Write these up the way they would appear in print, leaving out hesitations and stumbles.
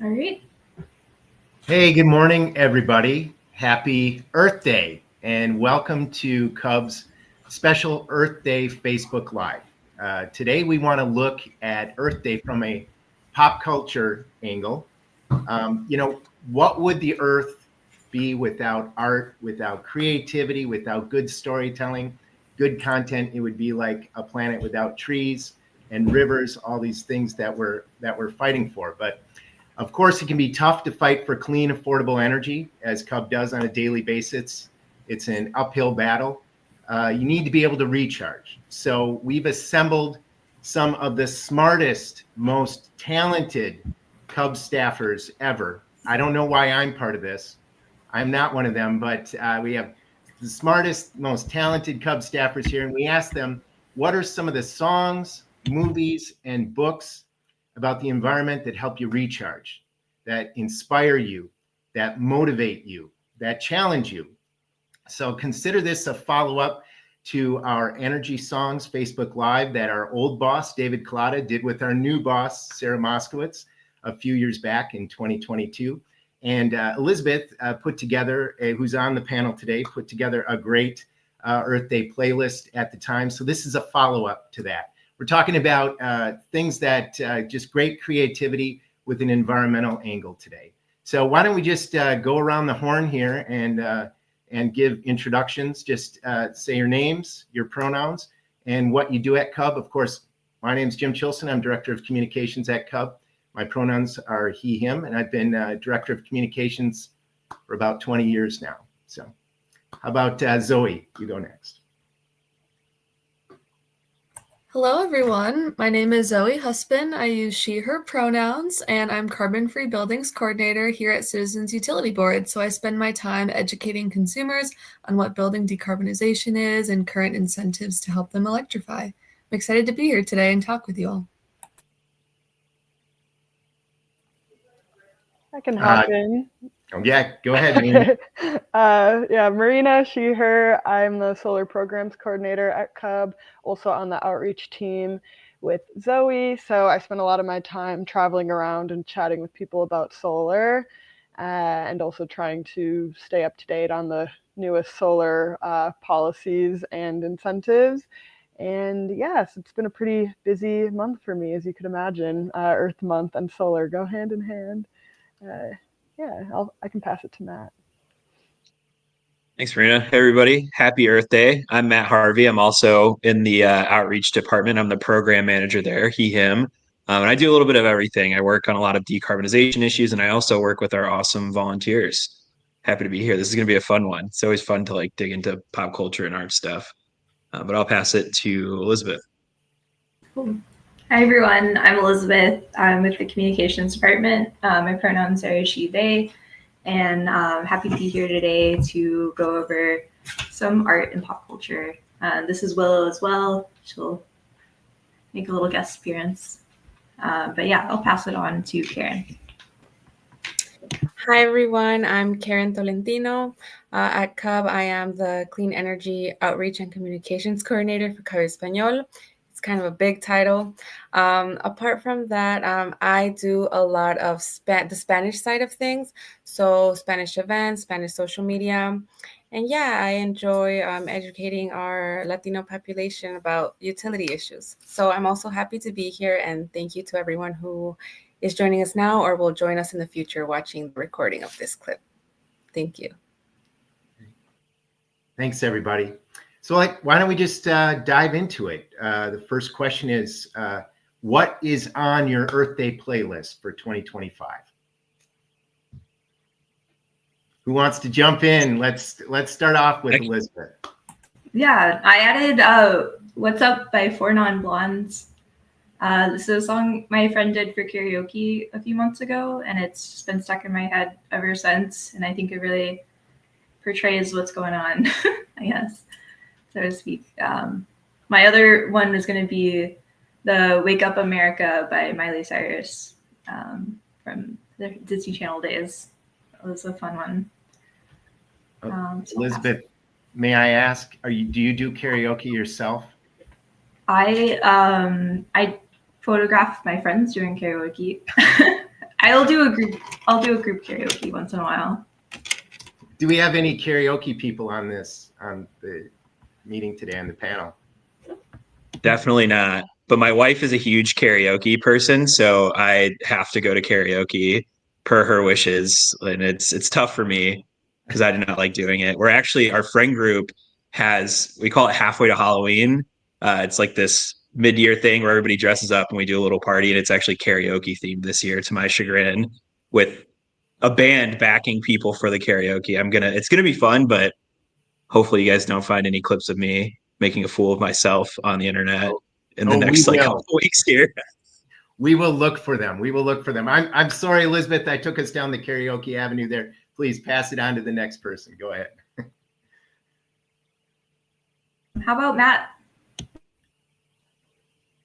All right. Hey, good morning, everybody. Happy Earth Day, and welcome to CUB's special Earth Day Facebook Live. Today, we want to look at Earth Day from a pop culture angle. What would the Earth be without art, without creativity, without good storytelling, good content? It would be like a planet without trees and rivers, all these things that we're fighting for. But of course, it can be tough to fight for clean, affordable energy, as CUB does on a daily basis. It's an uphill battle. You need to be able to recharge. So we've assembled some of the smartest, most talented CUB staffers ever. I don't know why I'm part of this. I'm not one of them, but we have the smartest, most talented CUB staffers here, and we asked them, what are some of the songs, movies, and books about the environment that help you recharge, that inspire you, that motivate you, that challenge you? So consider this a follow-up to our Energy Songs Facebook Live that our old boss, David Collada, did with our new boss, Sarah Moskowitz, a few years back in 2022. And Elizabeth put together, who's on the panel today, put together a great Earth Day playlist at the time. So this is a follow-up to that. We're talking about things that just great creativity with an environmental angle today. So why don't we just go around the horn here and give introductions. Just say your names, your pronouns, and what you do at CUB. Of course, my name is Jim Chilson. I'm Director of Communications at CUB. My pronouns are he, him, and I've been Director of Communications for about 20 years now. So how about Zoe? You go next. Hello, everyone. My name is Zoe Husband. I use she, her pronouns, and I'm Carbon-Free Buildings Coordinator here at Citizens Utility Board. So I spend my time educating consumers on what building decarbonization is and current incentives to help them electrify. I'm excited to be here today and talk with you all. I can hop in. Yeah, go ahead, Marina. Marina, she, her. I'm the Solar Programs Coordinator at CUB, also on the outreach team with Zoe. So I spend a lot of my time traveling around and chatting with people about solar and also trying to stay up to date on the newest solar policies and incentives. And yes, it's been a pretty busy month for me, as you could imagine. Earth Month and solar go hand in hand. I can pass it to Matt. Thanks, Marina. Hey, everybody. Happy Earth Day. I'm Matt Harvey. I'm also in the outreach department. I'm the program manager there, he, him. And I do a little bit of everything. I work on a lot of decarbonization issues, and I also work with our awesome volunteers. Happy to be here. This is going to be a fun one. It's always fun to dig into pop culture and art stuff. But I'll pass it to Elizabeth. Cool. Hi, everyone. I'm Elizabeth. I'm with the Communications Department. My pronouns are she, they, and happy to be here today to go over some art and pop culture. This is Willow as well. She'll make a little guest appearance. But yeah, I'll pass it on to Karen. Hi, everyone. I'm Karen Tolentino. At CUB, I am the Clean Energy Outreach and Communications Coordinator for CUB Español. It's kind of a big title. Apart from that, I do a lot of the Spanish side of things. So Spanish events, Spanish social media. And yeah, I enjoy educating our Latino population about utility issues. So I'm also happy to be here, and thank you to everyone who is joining us now or will join us in the future watching the recording of this clip. Thank you. Thanks, everybody. So why don't we just dive into it? The first question is, what is on your Earth Day playlist for 2025? Who wants to jump in? Let's start off with Elizabeth. Yeah, I added What's Up by Four Non Blondes. This is a song my friend did for karaoke a few months ago, and it's just been stuck in my head ever since. And I think it really portrays what's going on, I guess, so to speak. My other one is going to be the Wake Up America by Miley Cyrus from the Disney Channel days. It was a fun one. Elizabeth, may I ask, do you do karaoke yourself? I photograph my friends doing karaoke. I'll do a group karaoke once in a while. Do we have any karaoke people on the meeting today on the panel? Definitely not. But my wife is a huge karaoke person, so I have to go to karaoke per her wishes, and it's tough for me because I do not like doing it. We're actually our friend group we call it halfway to Halloween. It's like this mid-year thing where everybody dresses up and we do a little party, and it's actually karaoke themed this year, to my chagrin, with a band backing people for the karaoke. It's gonna be fun, but hopefully you guys don't find any clips of me making a fool of myself on the internet in the next couple weeks here. We will look for them. I'm sorry, Elizabeth, I took us down the karaoke avenue there. Please pass it on to the next person. Go ahead. How about Matt?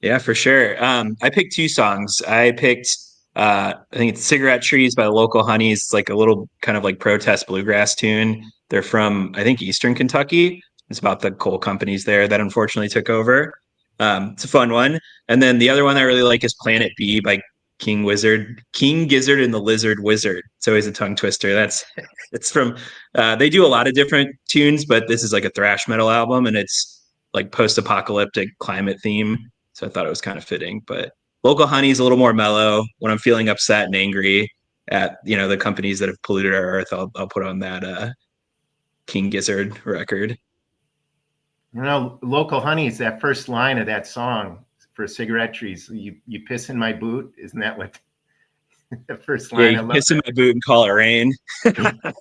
Yeah, for sure. I picked two songs. I picked I think it's Cigarette Trees by the Local Honeys. It's like a little kind of like protest bluegrass tune. They're from, I think, Eastern Kentucky. It's about the coal companies there that unfortunately took over. It's a fun one. And then the other one I really like is Planet B by King Gizzard and the Lizard Wizard. It's always a tongue twister. It's from they do a lot of different tunes, but this is like a thrash metal album, and it's like post-apocalyptic climate theme. So I thought it was kind of fitting. But Local Honey is a little more mellow. When I'm feeling upset and angry at the companies that have polluted our earth, I'll put on that King Gizzard record. Local Honey is that first line of that song for Cigarette Trees. You piss in my boot. Isn't that what the first line? Yeah, you piss in my boot and call it rain.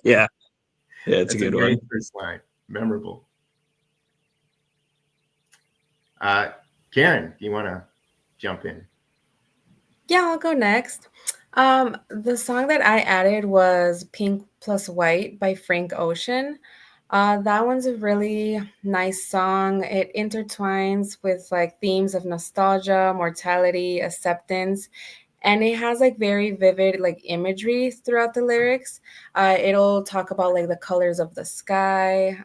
Yeah, it's a good one. First line, memorable. Karen, do you want to jump in? Yeah, I'll go next. The song that I added was Pink Plus White by Frank Ocean. That one's a really nice song. It intertwines with like themes of nostalgia, mortality, acceptance, and it has like very vivid like imagery throughout the lyrics. It'll talk about like the colors of the sky,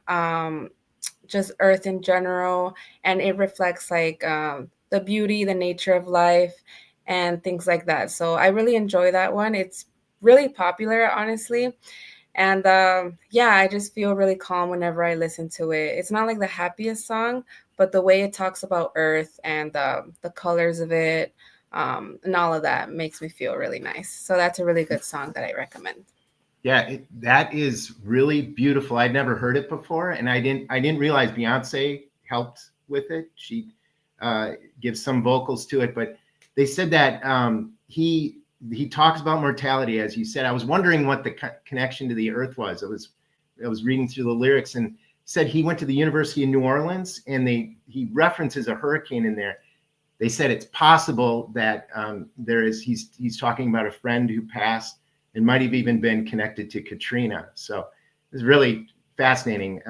just earth in general, and it reflects like the beauty, the nature of life, and things like that. So I really enjoy that one. It's really popular, honestly. And yeah, I just feel really calm whenever I listen to it. It's not like the happiest song, but the way it talks about earth and the colors of it and all of that makes me feel really nice. So that's a really good song that I recommend. Yeah, that is really beautiful. I'd never heard it before, and I didn't realize Beyonce helped with it. She gives some vocals to it, but they said that he talks about mortality, as you said. I was wondering what the connection to the earth was. I was reading through the lyrics, and said he went to the University of New Orleans, and he references a hurricane in there. They said it's possible that he's talking about a friend who passed and might have even been connected to Katrina. So it's really fascinating,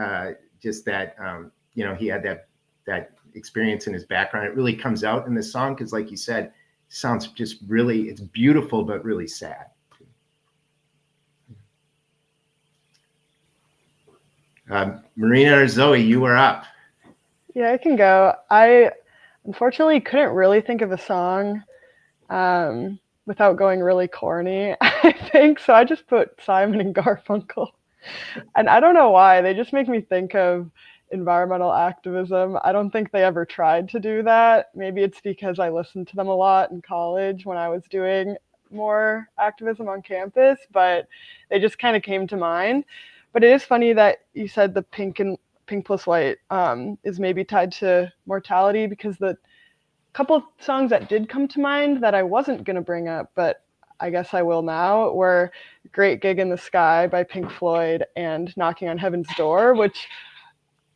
just that he had that experience in his background. It really comes out in the song because, like you said, sounds just really, it's beautiful but really sad. Marina or Zoe, you are up. Yeah, I can go. I unfortunately couldn't really think of a song without going really corny, I think. So I just put Simon and Garfunkel. And I don't know why. They just make me think of environmental activism. I don't think they ever tried to do that. Maybe it's because I listened to them a lot in college when I was doing more activism on campus, but they just kind of came to mind. But it is funny that you said the Pink Plus White is maybe tied to mortality, because the couple of songs that did come to mind that I wasn't going to bring up, but I guess I will now, were Great Gig in the Sky by Pink Floyd and Knocking on Heaven's Door, which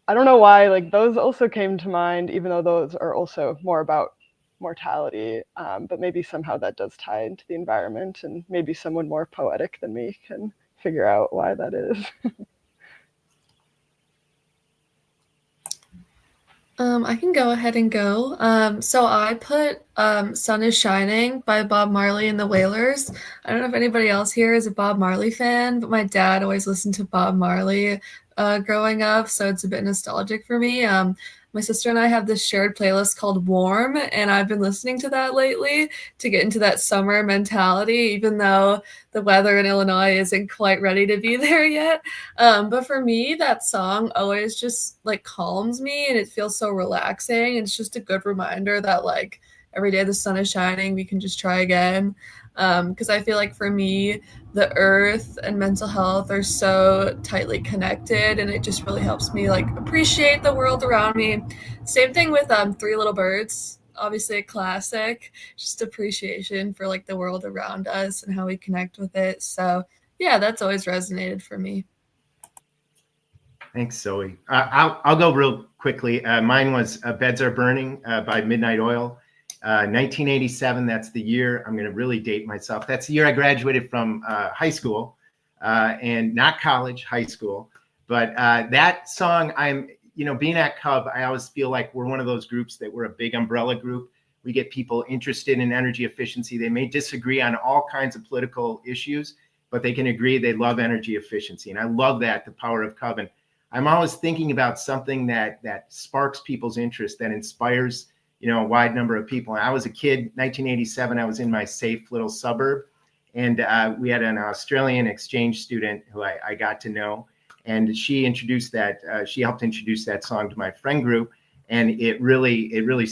I don't know why, like those also came to mind, even though those are also more about mortality, but maybe somehow that does tie into the environment, and maybe someone more poetic than me can figure out why that is. I can go ahead and go. So I put Sun is Shining by Bob Marley and the Wailers. I don't know if anybody else here is a Bob Marley fan, but my dad always listened to Bob Marley growing up, so it's a bit nostalgic for me. my sister and I have this shared playlist called Warm, and I've been listening to that lately to get into that summer mentality, even though the weather in Illinois isn't quite ready to be there yet. But for me, that song always just like calms me, and it feels so relaxing. It's just a good reminder that like every day the sun is shining, we can just try again. Because I feel like for me, the earth and mental health are so tightly connected, and it just really helps me like appreciate the world around me. Same thing with Three Little Birds, obviously a classic, just appreciation for like the world around us and how we connect with it. So yeah, that's always resonated for me. Thanks, Zoe. I'll go real quickly. Mine was Beds Are Burning by Midnight Oil. 1987, that's the year, I'm going to really date myself. That's the year I graduated from high school, and not college, high school. But that song, being at CUB, I always feel like we're one of those groups that we're a big umbrella group. We get people interested in energy efficiency. They may disagree on all kinds of political issues, but they can agree they love energy efficiency. And I love that, the power of CUB. And I'm always thinking about something that sparks people's interest, that inspires a wide number of people. I was a kid, 1987, I was in my safe little suburb, and we had an Australian exchange student who I got to know, and she helped introduce that song to my friend group, and it really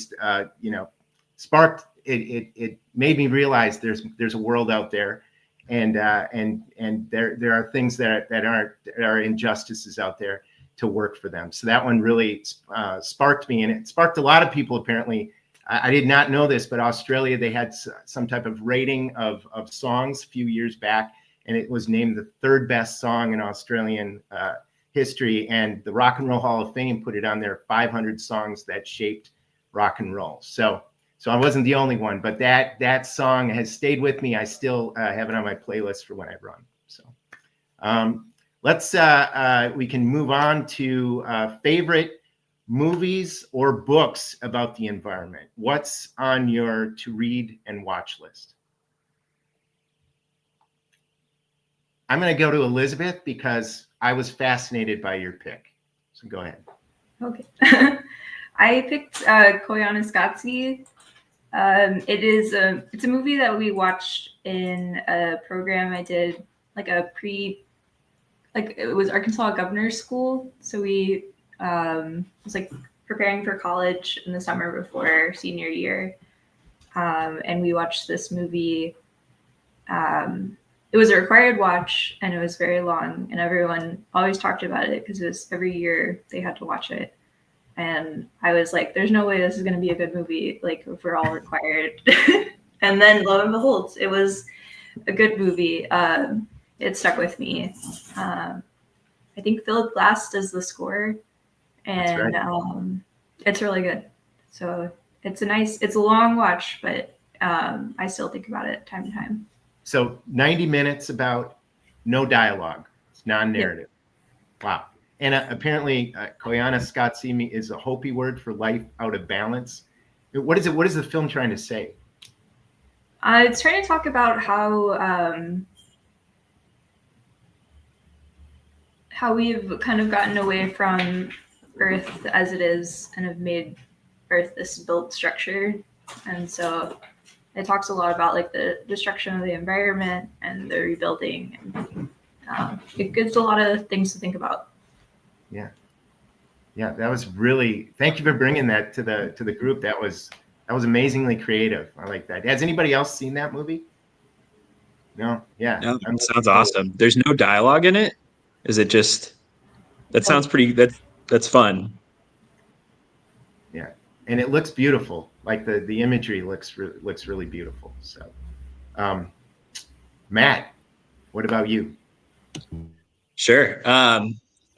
sparked, it made me realize there's a world out there, and there are things that are injustices out there to work for them. So that one really sparked me, and it sparked a lot of people. Apparently, I did not know this, but Australia, they had some type of rating of songs a few years back, and it was named the third best song in Australian history. And the Rock and Roll Hall of Fame put it on their 500 songs that shaped rock and roll. So I wasn't the only one, but that song has stayed with me. I still have it on my playlist for when I run. So. We can move on to favorite movies or books about the environment. What's on your to read and watch list? I'm going to go to Elizabeth because I was fascinated by your pick. So go ahead. Okay. I picked Koyaanisqatsi. It's a movie that we watched in a program I did, like it was Arkansas Governor's School. So we was like preparing for college in the summer before senior year. And we watched this movie. It was a required watch, and it was very long, and everyone always talked about it because it was every year they had to watch it. And I was like, there's no way this is going to be a good movie, like if we're all required. And then lo and behold, it was a good movie. It stuck with me. I think Philip Glass does the score, and right. It's really good. So it's a long watch, but I still think about it time to time. So 90 minutes about no dialogue. It's non-narrative. Yep. Wow. And apparently Koyaanisqatsi is a Hopi word for life out of balance. What is it? What is the film trying to say? It's trying to talk about how we've kind of gotten away from Earth as it is and have made Earth this built structure. And so it talks a lot about like the destruction of the environment and the rebuilding. And it gives a lot of things to think about. Yeah. That was really. Thank you for bringing that to the group. That was amazingly creative. I like that. Has anybody else seen that movie? No. Yeah. No, that sounds awesome. There's no dialogue in it. Is it just? That sounds pretty. That's fun. Yeah, and it looks beautiful. Like the imagery looks really beautiful. So, Matt, what about you? Sure.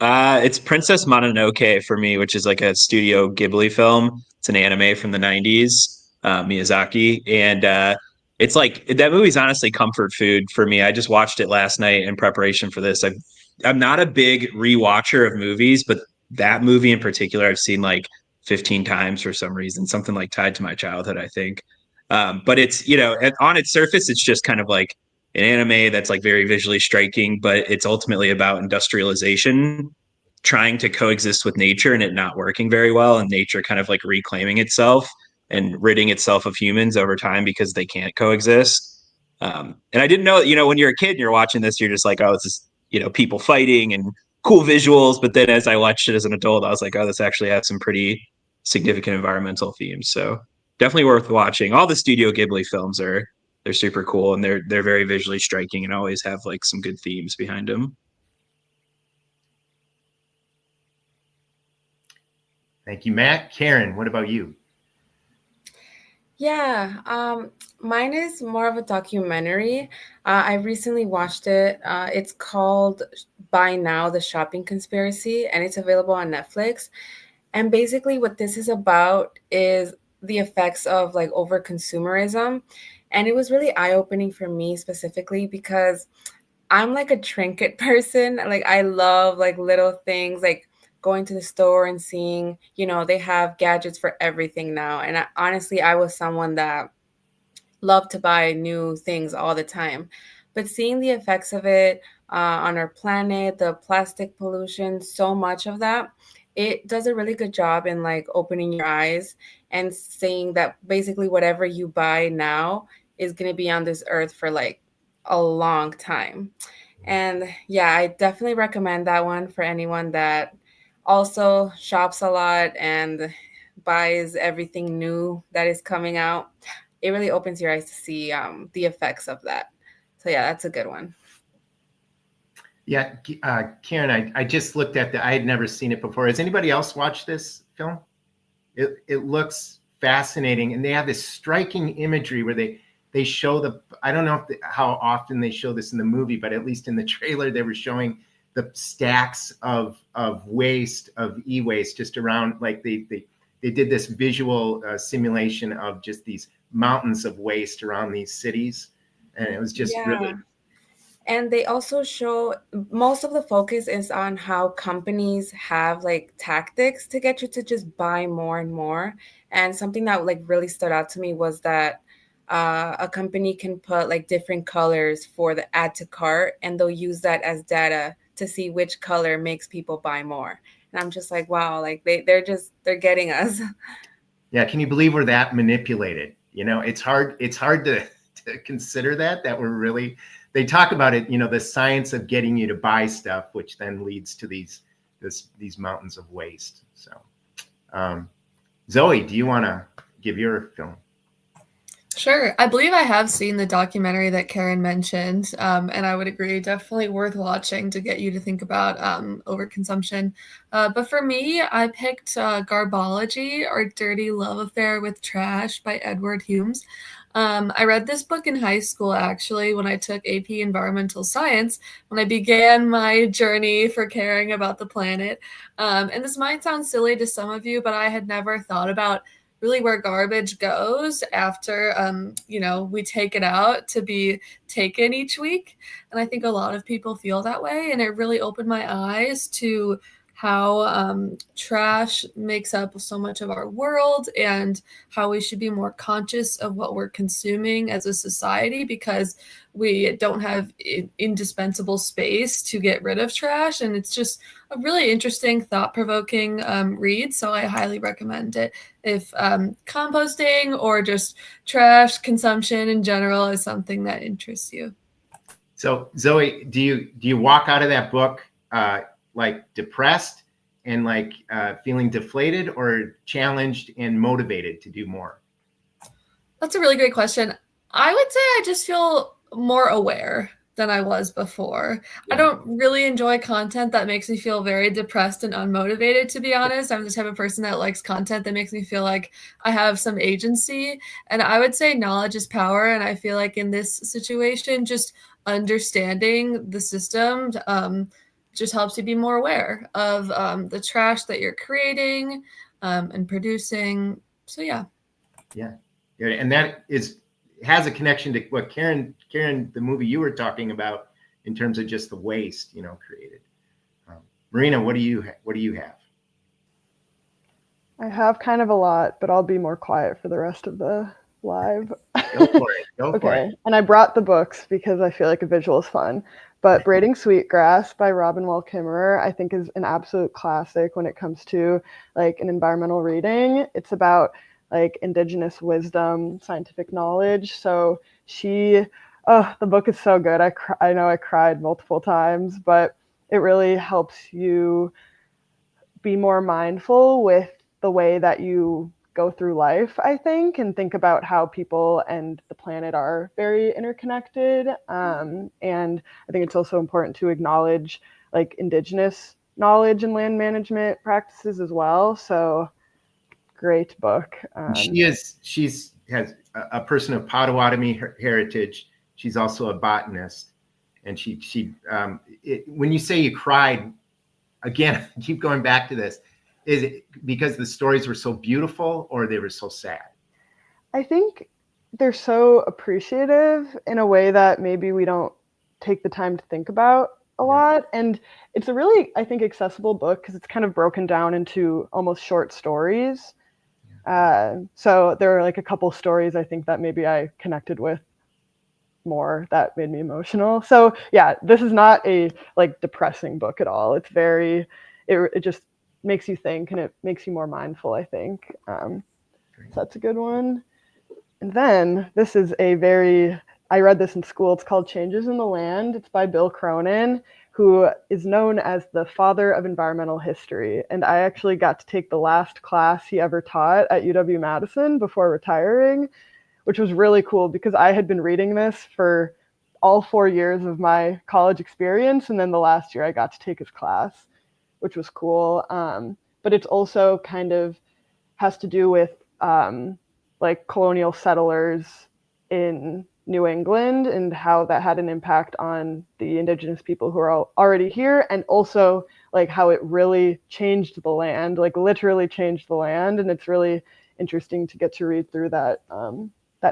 It's Princess Mononoke for me, which is like a Studio Ghibli film. It's an anime from the 90s, Miyazaki. And it's like, that movie's honestly comfort food for me. I just watched it last night in preparation for this. I'm not a big rewatcher of movies, but that movie in particular, I've seen like 15 times for some reason, something like tied to my childhood, I think. But it's, on its surface, it's just kind of like an anime that's like very visually striking, but it's ultimately about industrialization trying to coexist with nature and it not working very well, and nature kind of like reclaiming itself and ridding itself of humans over time because they can't coexist. And I didn't know, when you're a kid and you're watching this, you're just like, oh, it's just, people fighting and cool visuals. But then as I watched it as an adult, I was like, oh, this actually has some pretty significant environmental themes. So definitely worth watching. All the Studio Ghibli films they're super cool, and they're very visually striking and always have like some good themes behind them. Thank you, Matt. Karen, what about you? Yeah, mine is more of a documentary. I recently watched it. It's called Buy Now, The Shopping Conspiracy, and it's available on Netflix. And basically what this is about is the effects of like over consumerism. And it was really eye-opening for me specifically because I'm like a trinket person. Like I love like little things, like going to the store and seeing, they have gadgets for everything now. And honestly, I was someone that loved to buy new things all the time. But seeing the effects of it on our planet, the plastic pollution, so much of that, it does a really good job in like opening your eyes and saying that basically whatever you buy now is going to be on this earth for like a long time. And yeah, I definitely recommend that one for anyone that also shops a lot and buys everything new that is coming out. It really opens your eyes to see the effects of that. So yeah, that's a good one. Yeah, Karen, I just looked at I had never seen it before. Has anybody else watched this film? It looks fascinating, and they have this striking imagery where they show I don't know how often they show this in the movie, but at least in the trailer they were showing the stacks of waste, of e-waste just around, like they did this visual simulation of just these mountains of waste around these cities, and it was just really. And they also show most of the focus is on how companies have like tactics to get you to just buy more and more. And something that like really stood out to me was that a company can put like different colors for the add to cart, and they'll use that as data to see which color makes people buy more. And I'm just like, wow, like they're getting us. Yeah, can you believe we're that manipulated? It's hard to consider that we're really. They talk about it, the science of getting you to buy stuff, which then leads to these mountains of waste. So, Zoe, do you want to give your film? Sure. I believe I have seen the documentary that Karen mentioned, and I would agree, definitely worth watching to get you to think about overconsumption. But for me, I picked Garbology, or Dirty Love Affair with Trash by Edward Humes. I read this book in high school, actually, when I took AP Environmental Science, when I began my journey for caring about the planet. And this might sound silly to some of you, but I had never thought about really where garbage goes after, we take it out to be taken each week. And I think a lot of people feel that way. And it really opened my eyes to how trash makes up so much of our world and how we should be more conscious of what we're consuming as a society, because we don't have indispensable space to get rid of trash. And it's just a really interesting, thought-provoking read. So I highly recommend it if composting or just trash consumption in general is something that interests you. So Zoe, do you walk out of that book like depressed and like feeling deflated, or challenged and motivated to do more? That's a really great question. I would say I just feel more aware than I was before. Yeah. I don't really enjoy content that makes me feel very depressed and unmotivated, to be honest. I'm the type of person that likes content that makes me feel like I have some agency. And I would say knowledge is power. And I feel like in this situation, just understanding the system just helps you be more aware of the trash that you're creating and producing. So, yeah. Yeah. And that has a connection to what Karen, the movie you were talking about in terms of just the waste, created. Marina, what do you have? I have kind of a lot, but I'll be more quiet for the rest of the live? Go for it. Go for Okay, it. and I brought the books because I feel like a visual is fun. But Braiding Sweetgrass by Robin Wall Kimmerer, I think, is an absolute classic when it comes to like an environmental reading. It's about like indigenous wisdom, scientific knowledge. So the book is so good. I know I cried multiple times, but it really helps you be more mindful with the way that you go through life, I think, and think about how people and the planet are very interconnected. And I think it's also important to acknowledge like indigenous knowledge and land management practices as well. So great book. She's has a person of Potawatomi heritage. She's also a botanist, and when you say you cried, again, I keep going back to this. Is it because the stories were so beautiful or they were so sad? I think they're so appreciative in a way that maybe we don't take the time to think about a lot. And it's a really, I think, accessible book because it's kind of broken down into almost short stories. So there are like a couple stories I think that maybe I connected with more that made me emotional. So yeah, this is not a like depressing book at all. It's it just makes you think and it makes you more mindful, I think. So that's a good one. And then this is I read this in school. It's called Changes in the Land. It's by Bill Cronin, who is known as the father of environmental history. And I actually got to take the last class he ever taught at UW-Madison before retiring, which was really cool because I had been reading this for all 4 years of my college experience. And then the last year I got to take his class, which was cool. But it's also kind of has to do with like colonial settlers in New England and how that had an impact on the indigenous people who are already here, and also like how it really changed the land, like literally changed the land. And it's really interesting to get to read through that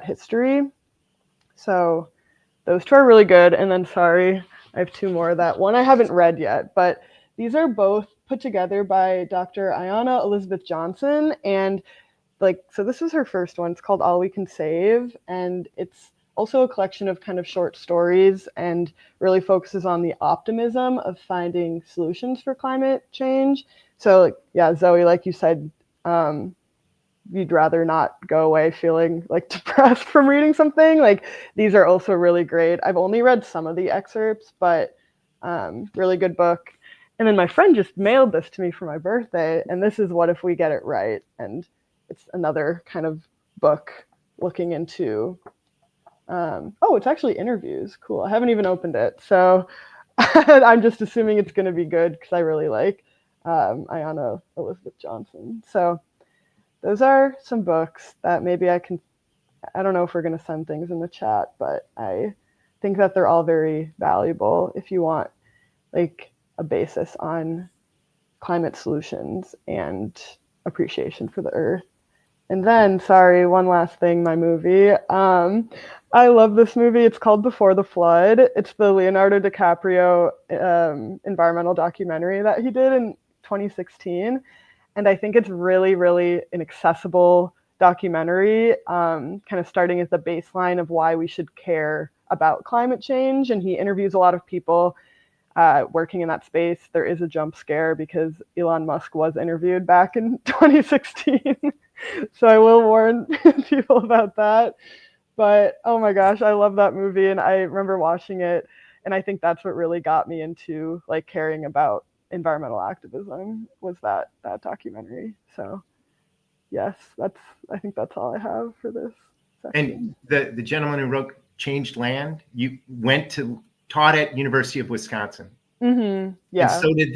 history. So those two are really good. And then sorry, I have two more. That one I haven't read yet, but these are both put together by Dr. Ayanna Elizabeth Johnson. And so this is her first one. It's called All We Can Save. And it's also a collection of kind of short stories and really focuses on the optimism of finding solutions for climate change. So yeah, Zoe, like you said, you'd rather not go away feeling like depressed from reading something. Like these are also really great. I've only read some of the excerpts, but really good book. And then my friend just mailed this to me for my birthday, and this is What If We Get It Right? And it's another kind of book looking into, it's actually interviews. Cool. I haven't even opened it. So I'm just assuming it's going to be good because I really like Ayanna Elizabeth Johnson. So those are some books that maybe I don't know if we're going to send things in the chat, but I think that they're all very valuable if you want like a basis on climate solutions and appreciation for the earth. And then, sorry, one last thing, my movie. I love this movie. It's called Before the Flood. It's the Leonardo DiCaprio environmental documentary that he did in 2016. And I think it's really, really an accessible documentary, kind of starting as the baseline of why we should care about climate change. And he interviews a lot of people working in that space. There is a jump scare because Elon Musk was interviewed back in 2016. So I will warn people about that. But oh my gosh, I love that movie. And I remember watching it. And I think that's what really got me into like caring about environmental activism was that documentary. So yes, I think that's all I have for this section. And the gentleman who wrote Changed Land, you taught at University of Wisconsin. Mm-hmm. Yeah. And so did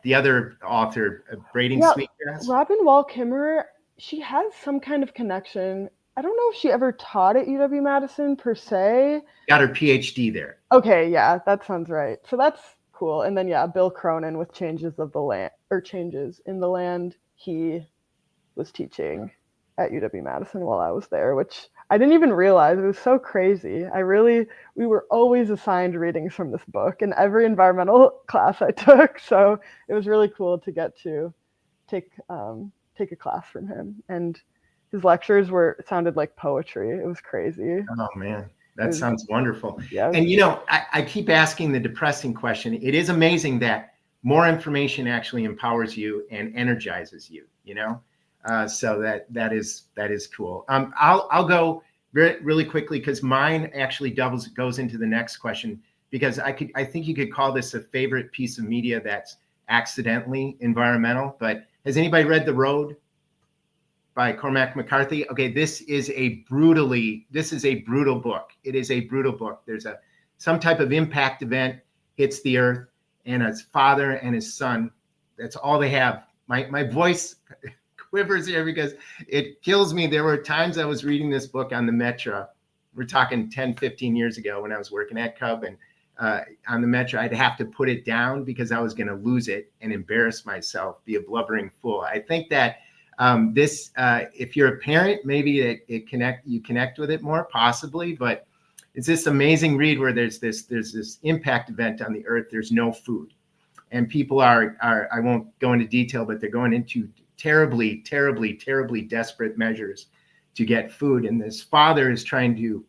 the other author, Braiding Sweetgrass. Robin Wall Kimmerer, she has some kind of connection. I don't know if she ever taught at UW-Madison per se. Got her PhD there. Okay, yeah, that sounds right. So that's cool. And then yeah, Bill Cronin with Changes in the Land. He was teaching at UW-Madison while I was there, which I didn't even realize. It was so crazy. We were always assigned readings from this book in every environmental class I took. So it was really cool to get to take take a class from him, and his lectures sounded like poetry. It was crazy. Oh man, that sounds wonderful. Yeah. And I keep asking the depressing question. It is amazing that more information actually empowers you and energizes you. So that is cool. I'll go really quickly because mine actually goes into the next question, because I think you could call this a favorite piece of media that's accidentally environmental. But has anybody read The Road by Cormac McCarthy? Okay, this is a brutal book. It is a brutal book. There's some type of impact event hits the earth, and his father and his son, that's all they have. My voice quivers here because it kills me. There were times I was reading this book on the Metro. We're talking 10, 15 years ago when I was working at CUB, and on the Metro, I'd have to put it down because I was going to lose it and embarrass myself, be a blubbering fool. I think that this, if you're a parent, maybe you connect with it more, possibly, but it's this amazing read where there's this impact event on the earth. There's no food, and people are I won't go into detail, but they're going into terribly, terribly, terribly desperate measures to get food. And this father is trying to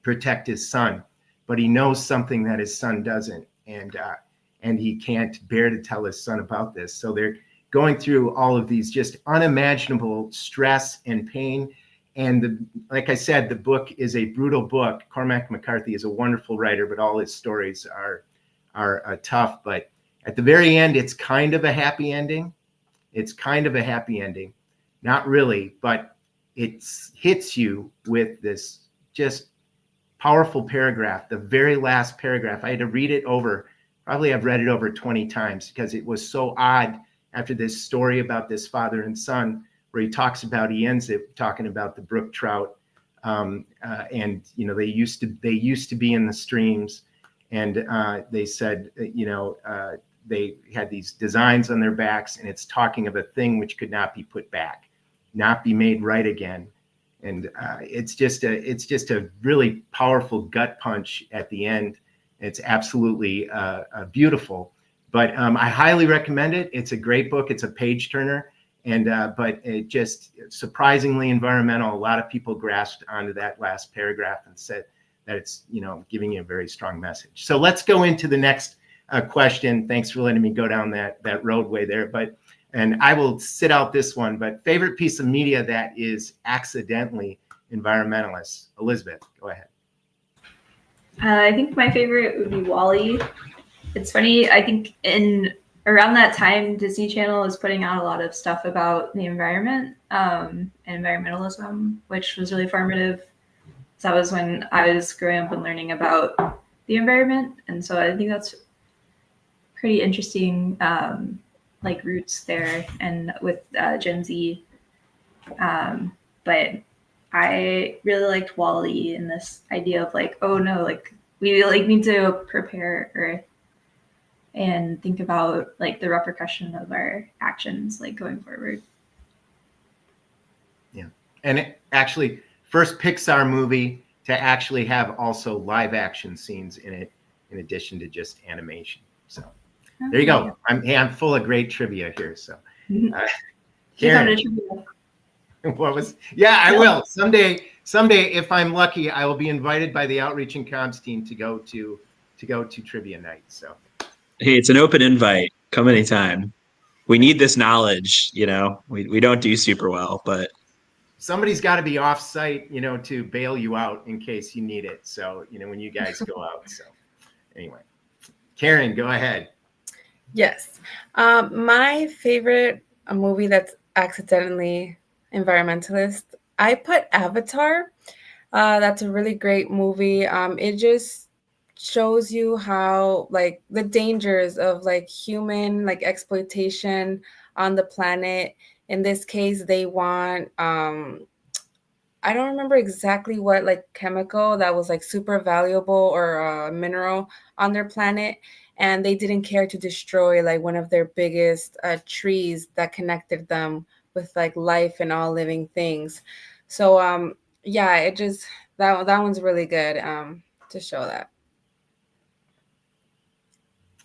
protect his son, but he knows something that his son doesn't, and he can't bear to tell his son about this. So they're going through all of these just unimaginable stress and pain. And like I said, the book is a brutal book. Cormac McCarthy is a wonderful writer, but all his stories are tough. But at the very end, it's kind of a happy ending. It's kind of a happy ending. Not really, but it hits you with this just powerful paragraph, the very last paragraph. I had to read it over. Probably I've read it over 20 times because it was so odd after this story about this father and son, where he ends it talking about the brook trout. And, they used to be in the streams, and they said, they had these designs on their backs, and it's talking of a thing which could not be put back, not be made right again. And it's just a really powerful gut punch at the end. It's absolutely beautiful. But I highly recommend it. It's a great book. It's a page turner, but it just surprisingly environmental. A lot of people grasped onto that last paragraph and said that it's giving you a very strong message. So let's go into the next question. Thanks for letting me go down that roadway there. And I will sit out this one. But favorite piece of media that is accidentally environmentalist. Elizabeth, go ahead. I think my favorite would be Wall-E. It's funny, I think around that time, Disney Channel was putting out a lot of stuff about the environment and environmentalism, which was really formative. So that was when I was growing up and learning about the environment. And so I think that's pretty interesting, roots there and with Gen Z. But I really liked Wall-E and this idea of we need to prepare Earth and think about the repercussion of our actions going forward. Yeah. And it actually, first Pixar movie to actually have also live action scenes in it, in addition to just animation. So there you go. I'm full of great trivia here. So Karen, I will someday if I'm lucky. I will be invited by the Outreach and Comms team to go to trivia night. So hey, it's an open invite. Come anytime. We need this knowledge. We don't do super well, but somebody's got to be off site, to bail you out in case you need it. So when you guys go out. So anyway, Karen, go ahead. Yes. My favorite movie that's accidentally environmentalist, I put Avatar. That's a really great movie. It just shows you how the dangers of human exploitation on the planet. In this case, they want I don't remember exactly what chemical that was super valuable or mineral on their planet, and they didn't care to destroy one of their biggest trees that connected them with life and all living things. So it just that one's really good to show that.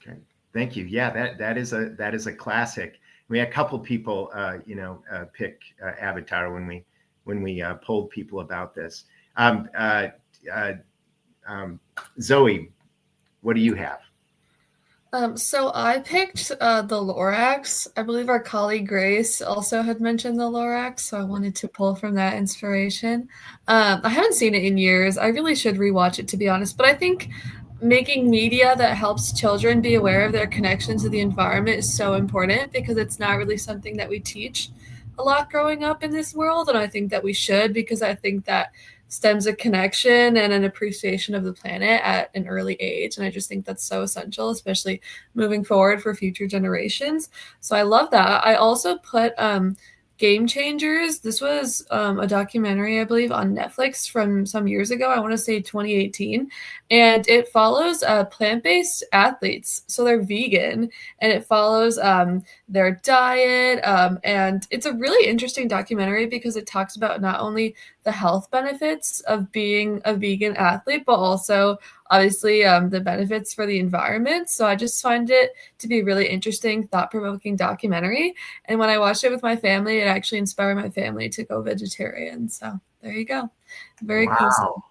Okay, thank you. Yeah, that is a classic. We had a couple people, pick Avatar when we polled people about this. Zoe, what do you have? So I picked the Lorax. I believe our colleague Grace also had mentioned the Lorax, so I wanted to pull from that inspiration. I haven't seen it in years. I really should rewatch it, to be honest, but I think making media that helps children be aware of their connection to the environment is so important because it's not really something that we teach a lot growing up in this world, and I think that we should, because I think that stems a connection and an appreciation of the planet at an early age. And I just think that's so essential, especially moving forward for future generations. So I love that. I also put Game Changers. This was a documentary, I believe, on Netflix from some years ago. I want to say 2018. And it follows plant-based athletes. So they're vegan, and it follows their diet. And it's a really interesting documentary because it talks about not only the health benefits of being a vegan athlete, but also obviously the benefits for the environment. So I just find it to be a really interesting, thought-provoking documentary. And when I watched it with my family, it actually inspired my family to go vegetarian. So there you go. Very cool.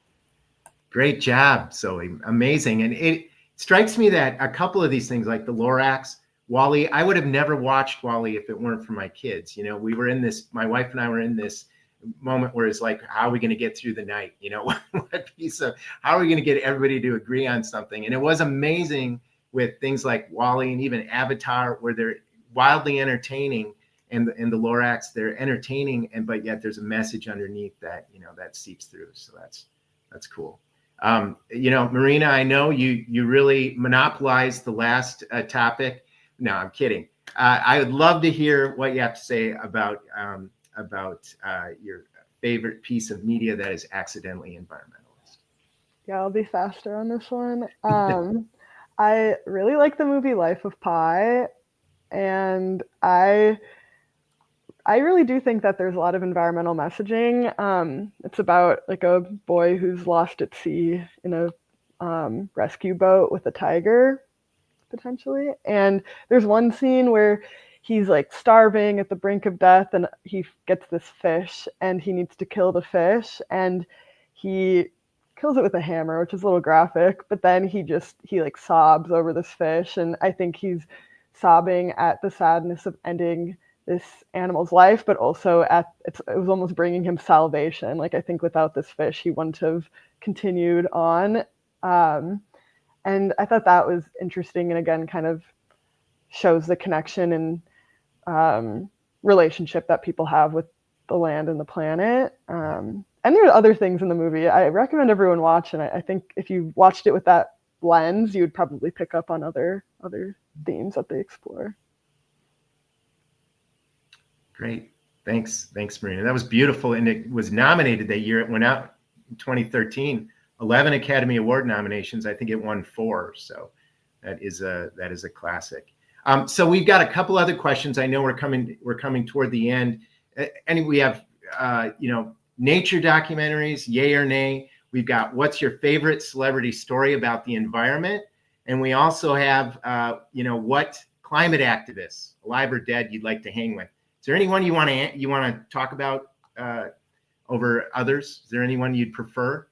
Great job, Zoe. Amazing. And it strikes me that a couple of these things, like the Lorax, WALL-E, I would have never watched WALL-E if it weren't for my kids. We were in this, my wife and I were in this moment where it's like, how are we going to get through the night? How are we going to get everybody to agree on something? And it was amazing with things like WALL-E and even Avatar, where they're wildly entertaining, and the Lorax, they're entertaining, but yet there's a message underneath that, that seeps through. So that's cool. Marina, I know you really monopolized the last topic. No, I'm kidding. I would love to hear what you have to say about your favorite piece of media that is accidentally environmentalist. Yeah, I'll be faster on this one. I really like the movie Life of Pi, and I really do think that there's a lot of environmental messaging. It's about like a boy who's lost at sea in a rescue boat with a tiger, potentially. And there's one scene where he's like starving at the brink of death, and he gets this fish, and he needs to kill the fish, and he kills it with a hammer, which is a little graphic, but then he like sobs over this fish. And I think he's sobbing at the sadness of ending this animal's life, but also it was almost bringing him salvation. Like, I think without this fish, he wouldn't have continued on. And I thought that was interesting, and again, kind of shows the connection and relationship that people have with the land and the planet. And there are other things in the movie I recommend everyone watch, and I think if you watched it with that lens, you would probably pick up on other themes that they explore. Great. Thanks, Marina. That was beautiful. And it was nominated that year. It went out in 2013, 11 Academy Award nominations. I think it won 4. So that is a classic. So we've got a couple other questions. I know we're coming toward the end. And we have, nature documentaries, yay or nay. We've got what's your favorite celebrity story about the environment? And we also have, what climate activists, alive or dead, you'd like to hang with. Is there anyone you want to talk about over others? Is there anyone you'd prefer?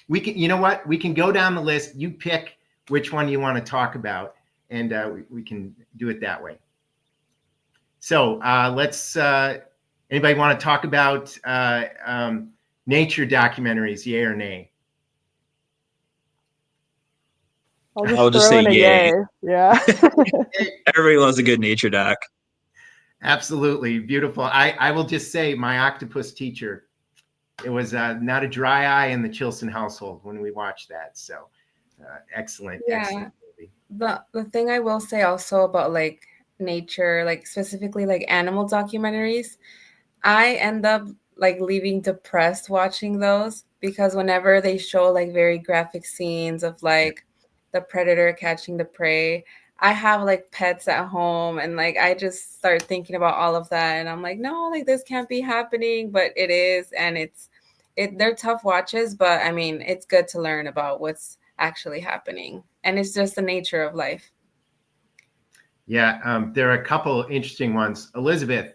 We can, we can go down the list. You pick which one you want to talk about, and we can do it that way. So let's. Anybody want to talk about nature documentaries? Yay or nay? I'll just say yay. Yeah. Everybody loves a good nature doc. Absolutely. Beautiful. I will just say, my octopus teacher, it was not a dry eye in the Chilson household when we watched that. So excellent. Yeah. Excellent movie. The thing I will say also about like nature, like specifically like animal documentaries, I end up like leaving depressed watching those, because whenever they show like very graphic scenes of like the predator catching the prey, I have like pets at home, and like I just start thinking about all of that, and I'm like, no, like this can't be happening, but it is. And they're tough watches, but I mean, it's good to learn about what's actually happening, and it's just the nature of life. Yeah, there are a couple interesting ones. Elizabeth,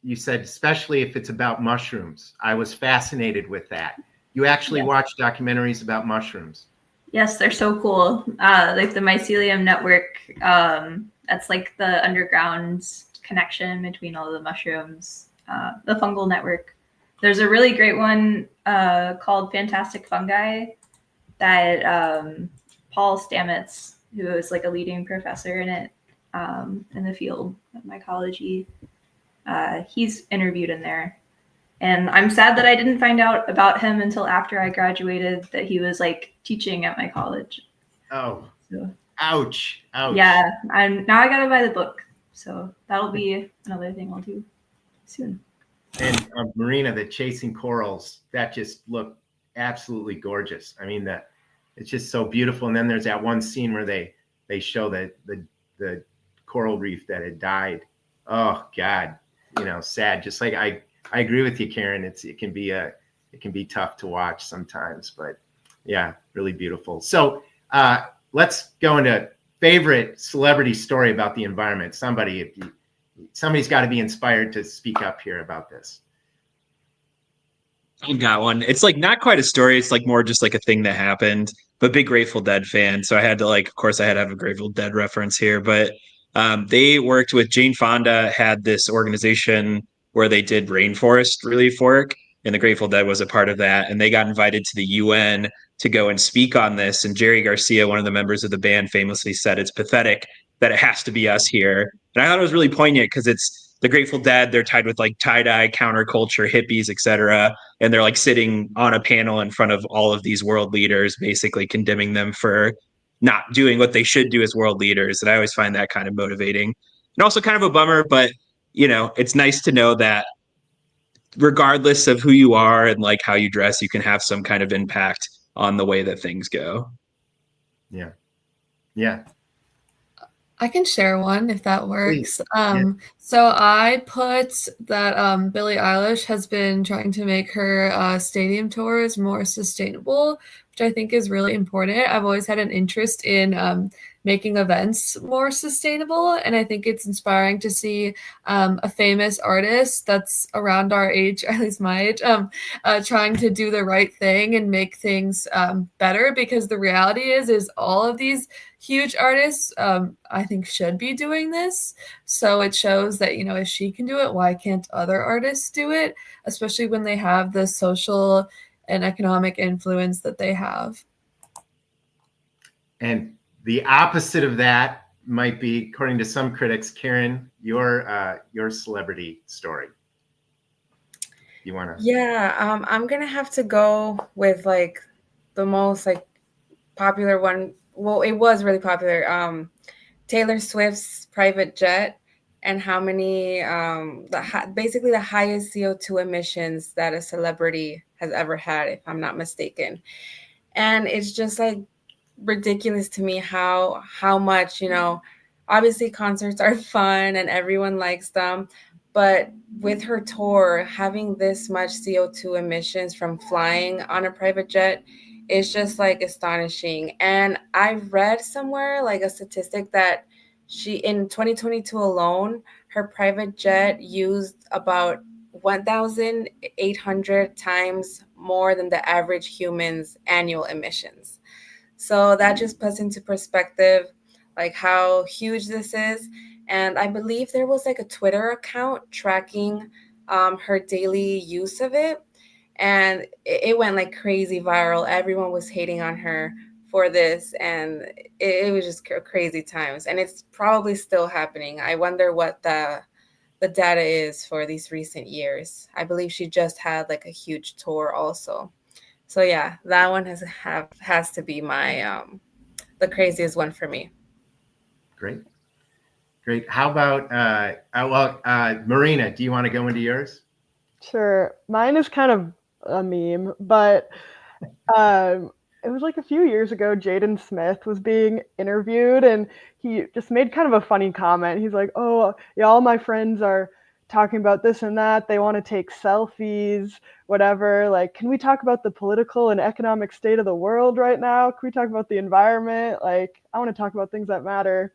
you said especially if it's about mushrooms. I was fascinated with that. You actually watch documentaries about mushrooms. Yes, they're so cool. Like the mycelium network, that's like the underground connection between all the mushrooms, the fungal network. There's a really great one called Fantastic Fungi that Paul Stamets, who is like a leading professor in it in the field of mycology, he's interviewed in there. And I'm sad that I didn't find out about him until after I graduated, that he was like teaching at my college. Oh, so, ouch. Yeah, now I gotta buy the book. So that'll be another thing I'll do soon. And Marina, the chasing corals, that just looked absolutely gorgeous. I mean, it's just so beautiful. And then there's that one scene where they show the coral reef that had died. Oh God, sad. Just like I agree with you, Karen. It can be tough to watch sometimes, but yeah, really beautiful. So let's go into favorite celebrity story about the environment. Somebody's got to be inspired to speak up here about this. I got one. It's like not quite a story. It's like more just like a thing that happened. But big Grateful Dead fan, so I had to of course, I had to have a Grateful Dead reference here. But they worked with Jane Fonda, had this organization where they did rainforest relief work, and the Grateful Dead was a part of that. And they got invited to the UN to go and speak on this. And Jerry Garcia, one of the members of the band, famously said, "It's pathetic that it has to be us here." And I thought it was really poignant because it's the Grateful Dead. They're tied with like tie-dye, counterculture, hippies, etc. And they're like sitting on a panel in front of all of these world leaders, basically condemning them for not doing what they should do as world leaders. And I always find that kind of motivating and also kind of a bummer, but it's nice to know that regardless of who you are and like how you dress, you can have some kind of impact on the way that things go. Yeah. I can share one if that works. So I put that Billie Eilish has been trying to make her stadium tours more sustainable, which I think is really important. I've always had an interest in making events more sustainable, and I think it's inspiring to see a famous artist that's around our age, at least my age, trying to do the right thing and make things better, because the reality is all of these huge artists, I think, should be doing this. So it shows that, if she can do it, why can't other artists do it? Especially when they have the social and economic influence that they have. And the opposite of that might be, according to some critics, Karen, your celebrity story. You want to? Yeah, I'm gonna have to go with like the most like popular one. Well, it was really popular. Taylor Swift's private jet, and how many basically the highest CO2 emissions that a celebrity has ever had, if I'm not mistaken. And it's just like ridiculous to me how much, obviously concerts are fun and everyone likes them, but with her tour having this much CO2 emissions from flying on a private jet is just like astonishing. And I read somewhere like a statistic that she, in 2022 alone, her private jet used about 1,800 times more than the average human's annual emissions. So that just puts into perspective like how huge this is. And I believe there was like a Twitter account tracking her daily use of it. And it went like crazy viral. Everyone was hating on her for this. And it was just crazy times. And it's probably still happening. I wonder what the data is for these recent years. I believe she just had like a huge tour also. So yeah, that one has to be my the craziest one for me. Great. How about Marina? Do you want to go into yours? Sure. Mine is kind of a meme, but it was like a few years ago. Jaden Smith was being interviewed, and he just made kind of a funny comment. He's like, "Oh, yeah, all my friends are talking about this and that. They want to take selfies, whatever. Like, can we talk about the political and economic state of the world right now? Can we talk about the environment? Like, I want to talk about things that matter."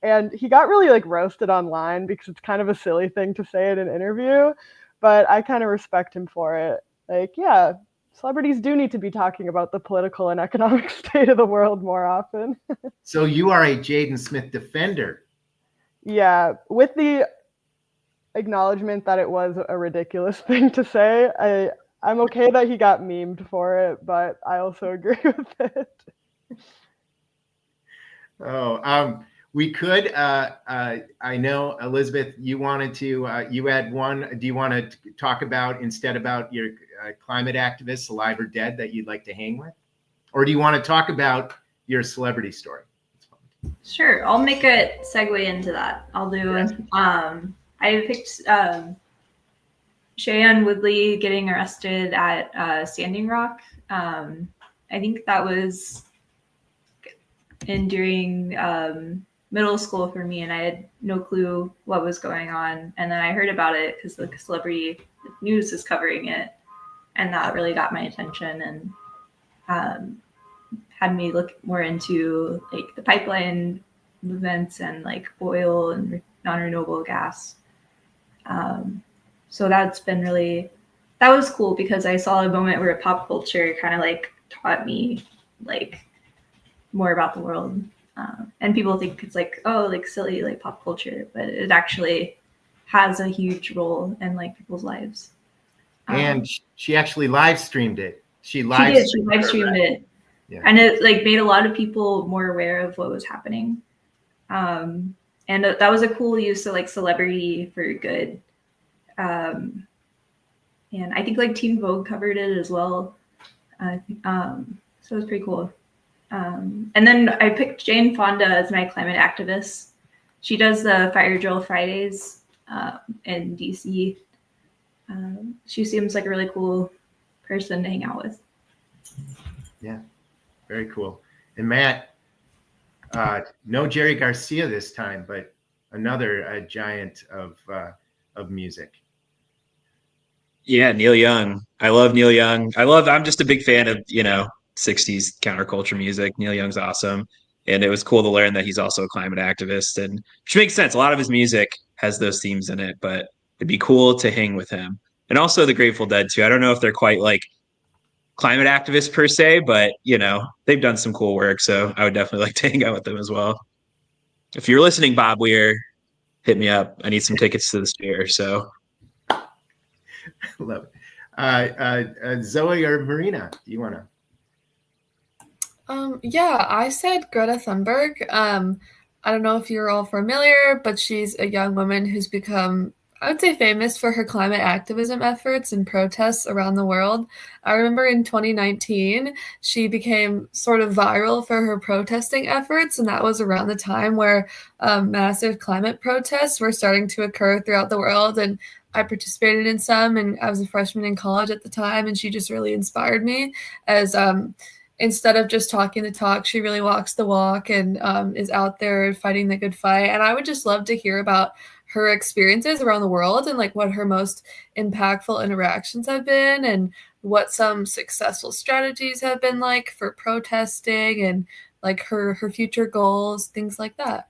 And he got really like roasted online because it's kind of a silly thing to say in an interview, but I kind of respect him for it. Like, yeah, celebrities do need to be talking about the political and economic state of the world more often. So you are a Jaden Smith defender. Yeah, with the acknowledgement that it was a ridiculous thing to say. I'm okay that he got memed for it, but I also agree with it. We could. I know, Elizabeth, you wanted to. You had one. Do you want to talk about instead about your climate activists, alive or dead, that you'd like to hang with, or do you want to talk about your celebrity story? Sure, I'll make a segue into that. I'll do. Yes. I picked Shailene Woodley getting arrested at Standing Rock. I think that was during middle school for me, and I had no clue what was going on. And then I heard about it because the celebrity news is covering it, and that really got my attention and had me look more into like the pipeline movements and like oil and non-renewable gas. So that was cool because I saw a moment where pop culture kind of like taught me like more about the world. And people think it's like, oh, like silly, like pop culture, but it actually has a huge role in like people's lives. And she actually live streamed it. She live streamed it. Yeah. And it like made a lot of people more aware of what was happening. And that was a cool use of like celebrity for good. And I think like Teen Vogue covered it as well. So it was pretty cool. And then I picked Jane Fonda as my climate activist. She does the Fire Drill Fridays in DC. She seems like a really cool person to hang out with. Yeah, very cool. And Matt, no Jerry Garcia this time, but another giant of music. Yeah, Neil Young. I love Neil Young. I'm just a big fan of, 60s counterculture music. Neil Young's awesome. And it was cool to learn that he's also a climate activist, and which makes sense. A lot of his music has those themes in it, but it'd be cool to hang with him. And also the Grateful Dead too. I don't know if they're quite like climate activists per se, but they've done some cool work. So I would definitely like to hang out with them as well. If you're listening, Bob Weir, hit me up. I need some tickets to the Sphere. So love it. Zoe or Marina, do you want to? Yeah, I said Greta Thunberg. I don't know if you're all familiar, but she's a young woman who's become, I would say, famous for her climate activism efforts and protests around the world. I remember in 2019, she became sort of viral for her protesting efforts, and that was around the time where massive climate protests were starting to occur throughout the world. And I participated in some, and I was a freshman in college at the time, and she just really inspired me as instead of just talking the talk, she really walks the walk and is out there fighting the good fight. And I would just love to hear about her experiences around the world and like what her most impactful interactions have been and what some successful strategies have been like for protesting and like her future goals, things like that.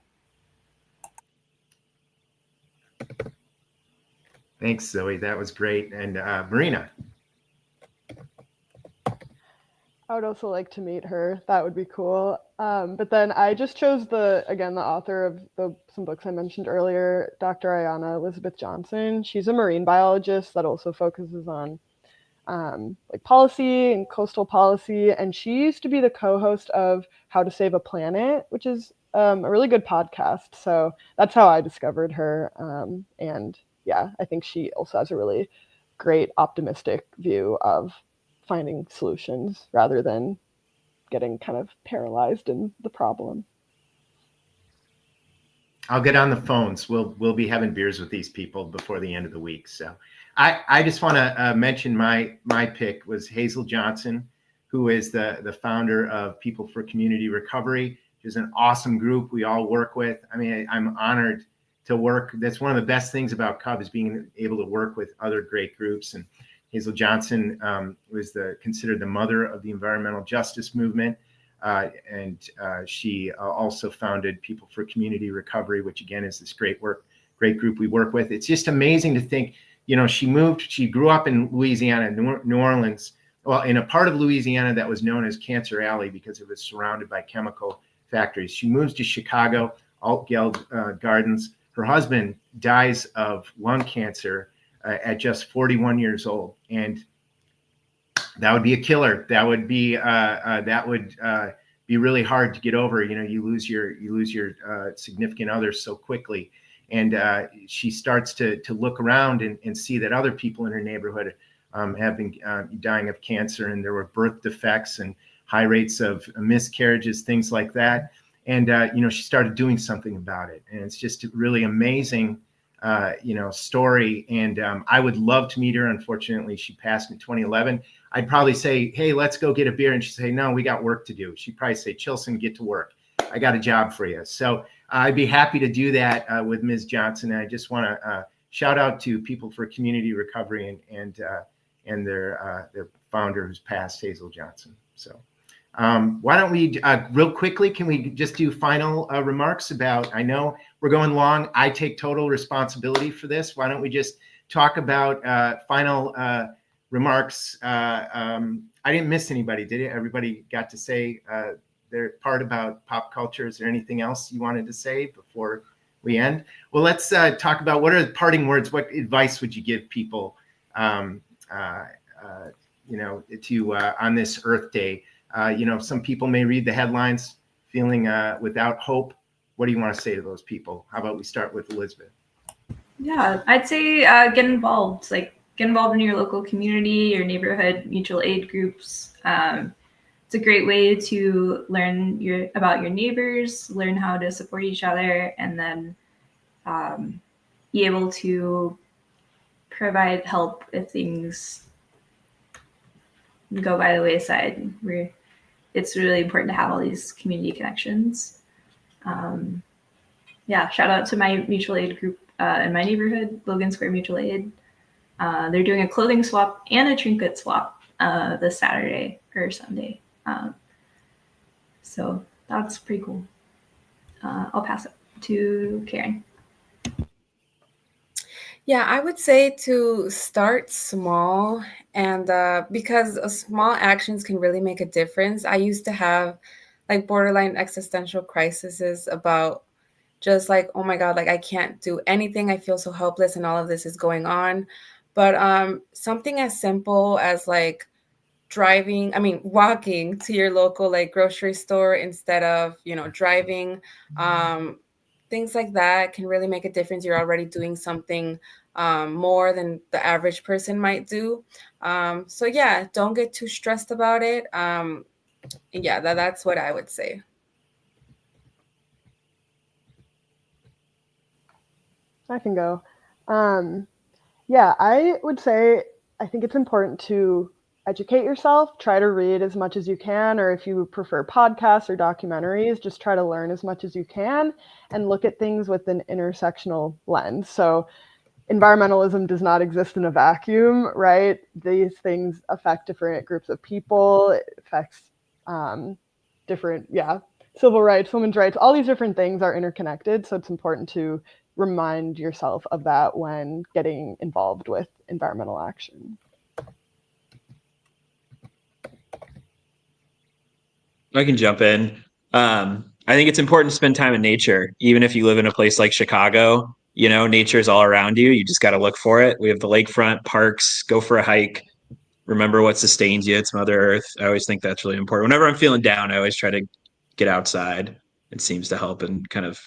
Thanks, Zoe. That was great. And Marina. I would also like to meet her. That would be cool. But then I just chose the author of some books I mentioned earlier, Dr. Ayanna Elizabeth Johnson. She's a marine biologist that also focuses on like policy and coastal policy. And she used to be the co-host of How to Save a Planet, which is a really good podcast. So that's how I discovered her. And yeah, I think she also has a really great optimistic view of finding solutions rather than getting kind of paralyzed in the problem. I'll get on the phones. We'll be having beers with these people before the end of the week. So I just want to mention my pick was Hazel Johnson, who is the founder of People for Community Recovery, which is an awesome group we all work with. I mean, I'm honored to work. That's one of the best things about CUB is being able to work with other great groups. And Hazel Johnson was considered the mother of the environmental justice movement. and she also founded People for Community Recovery, which again is this great group we work with. It's just amazing to think, she grew up in Louisiana, New Orleans, well, in a part of Louisiana that was known as Cancer Alley because it was surrounded by chemical factories. She moves to Chicago, Altgeld Gardens. Her husband dies of lung cancer at just 41 years old, and that would be a killer. That would be really hard to get over. You lose your significant other so quickly, and she starts to look around and see that other people in her neighborhood have been dying of cancer, and there were birth defects and high rates of miscarriages, things like that. And she started doing something about it, and it's just a really amazing story. And I would love to meet her. Unfortunately, she passed in 2011. I'd probably say, hey, let's go get a beer. And she'd say, no, we got work to do. She'd probably say, Chilson, get to work. I got a job for you. So I'd be happy to do that with Ms. Johnson. And I just want to shout out to People for Community Recovery and their founder who's passed, Hazel Johnson. So why don't we real quickly, can we just do final remarks about, I know we're going long. I take total responsibility for this. Why don't we just talk about final remarks? I didn't miss anybody, did it? Everybody got to say their part about pop culture. Is there anything else you wanted to say before we end? Well, let's talk about what are the parting words. What advice would you give people, on this Earth Day? Some people may read the headlines feeling without hope. What do you want to say to those people? How about we start with Elizabeth? Yeah, I'd say get involved. Get involved in your local community, your neighborhood mutual aid groups. It's a great way to learn about your neighbors, learn how to support each other, and then be able to provide help if things go by the wayside. It's really important to have all these community connections. Shout out to my mutual aid group in my neighborhood, Logan Square Mutual Aid. They're doing a clothing swap and a trinket swap this Saturday or Sunday. So that's pretty cool. I'll pass it to Karen. Yeah, I would say to start small, and because small actions can really make a difference. I used to have borderline existential crises about just oh my God, I can't do anything. I feel so helpless and all of this is going on. But something as simple as walking to your local grocery store instead of, driving, things like that can really make a difference. You're already doing something more than the average person might do. So yeah, don't get too stressed about it. Yeah, that's what I would say. I can go. Yeah, I would say I think it's important to educate yourself. Try to read as much as you can, or if you prefer podcasts or documentaries, just try to learn as much as you can and look at things with an intersectional lens. So environmentalism does not exist in a vacuum, right? These things affect different groups of people. It affects different, civil rights, women's rights, all these different things are interconnected. So it's important to remind yourself of that when getting involved with environmental action. I can jump in. I think it's important to spend time in nature, even if you live in a place like Chicago. Nature is all around you. You just got to look for it. We have the lakefront, parks, go for a hike. Remember what sustains you. It's Mother Earth. I always think that's really important. Whenever I'm feeling down, I always try to get outside. It seems to help and kind of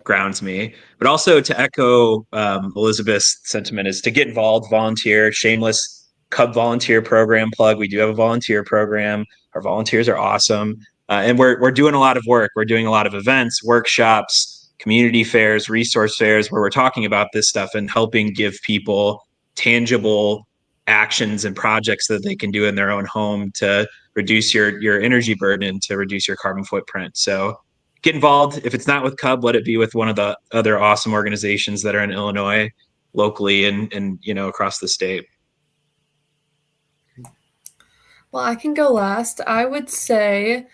grounds me. But also to echo Elizabeth's sentiment is to get involved, volunteer, shameless CUB volunteer program plug. We do have a volunteer program. Our volunteers are awesome. And we're doing a lot of work. We're doing a lot of events, workshops, community fairs, resource fairs, where we're talking about this stuff and helping give people tangible actions and projects that they can do in their own home to reduce your energy burden, to reduce your carbon footprint. So get involved. If it's not with CUB, let it be with one of the other awesome organizations that are in Illinois, locally, and across the state. Well, I can go last. I would say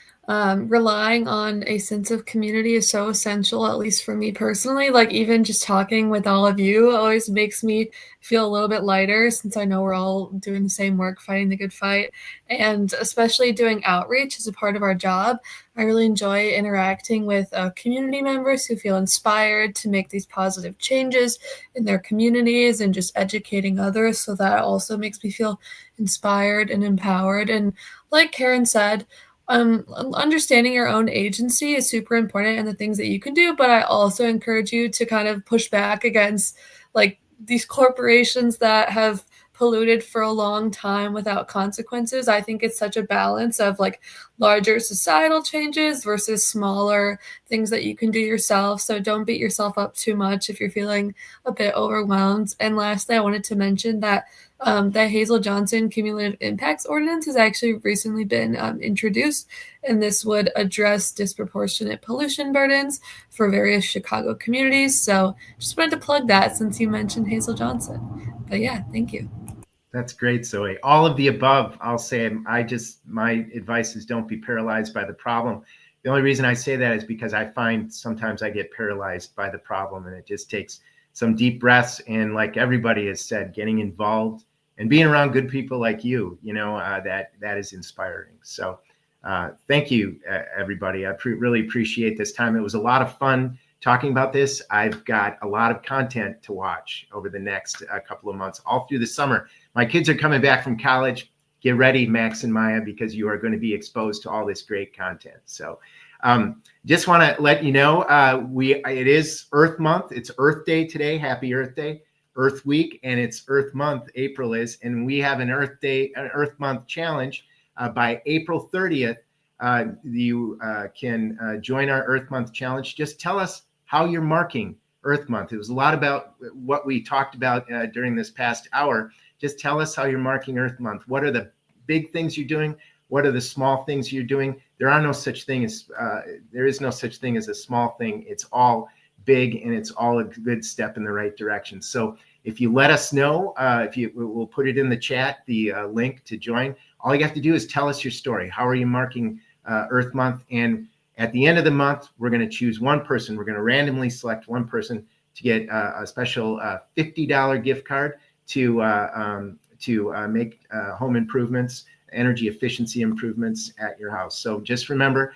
relying on a sense of community is so essential, at least for me personally. Like, even just talking with all of you always makes me feel a little bit lighter, since I know we're all doing the same work, fighting the good fight. And especially doing outreach as a part of our job, I really enjoy interacting with community members who feel inspired to make these positive changes in their communities and just educating others. So that also makes me feel inspired and empowered. And like Karen said, understanding your own agency is super important and the things that you can do, but I also encourage you to kind of push back against like these corporations that have polluted for a long time without consequences. I think it's such a balance of like larger societal changes versus smaller things that you can do yourself. So don't beat yourself up too much if you're feeling a bit overwhelmed. And lastly, I wanted to mention that the Hazel-Johnson Cumulative Impacts Ordinance has actually recently been introduced, and this would address disproportionate pollution burdens for various Chicago communities. So just wanted to plug that since you mentioned Hazel-Johnson. But yeah, thank you. That's great, Zoe. All of the above, I'll say, my advice is don't be paralyzed by the problem. The only reason I say that is because I find sometimes I get paralyzed by the problem, and it just takes some deep breaths. And like everybody has said, getting involved and being around good people like you, that is inspiring. So thank you, everybody. I really appreciate this time. It was a lot of fun talking about this. I've got a lot of content to watch over the next couple of months, all through the summer. My kids are coming back from college. Get ready, Max and Maya, because you are going to be exposed to all this great content. So just want to let you know, it is Earth Month. It's Earth Day today. Happy Earth Day. Earth Week, and it's Earth Month. April is, and we have an Earth Month challenge by April 30th. You can join our Earth Month challenge. Just tell us how you're marking Earth Month. It was a lot about what we talked about during this past hour. Just tell us how you're marking Earth Month. What are the big things you're doing? What are the small things you're doing? There is no such thing as a small thing. It's all big, and it's all a good step in the right direction. So if you let us know, we'll put it in the chat, the link to join. All you have to do is tell us your story. How are you marking Earth Month? And at the end of the month, we're going to choose one person. We're going to randomly select one person to get a special $50 gift card to make home improvements, energy efficiency improvements at your house. So just remember,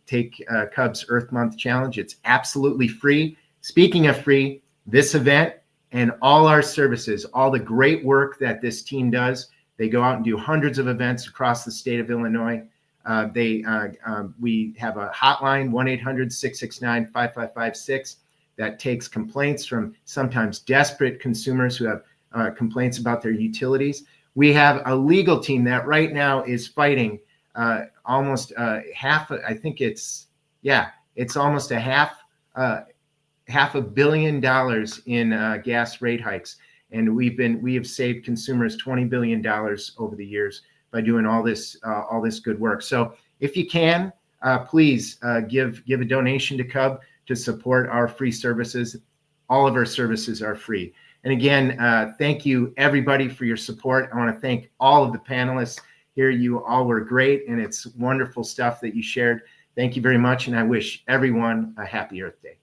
take CUB's Earth Month Challenge. It's absolutely free. Speaking of free, this event and all our services, all the great work that this team does, they go out and do hundreds of events across the state of Illinois. We have a hotline, 1-800-669-5556, that takes complaints from sometimes desperate consumers who have complaints about their utilities. We have a legal team that right now is fighting almost half. I think it's almost a $500 million in gas rate hikes, and we have saved consumers $20 billion over the years by doing all this good work. So if you can, please give a donation to CUB to support our free services. All of our services are free. And again, thank you everybody for your support. I want to thank all of the panelists here. You all were great, and it's wonderful stuff that you shared. Thank you very much, and I wish everyone a happy Earth Day.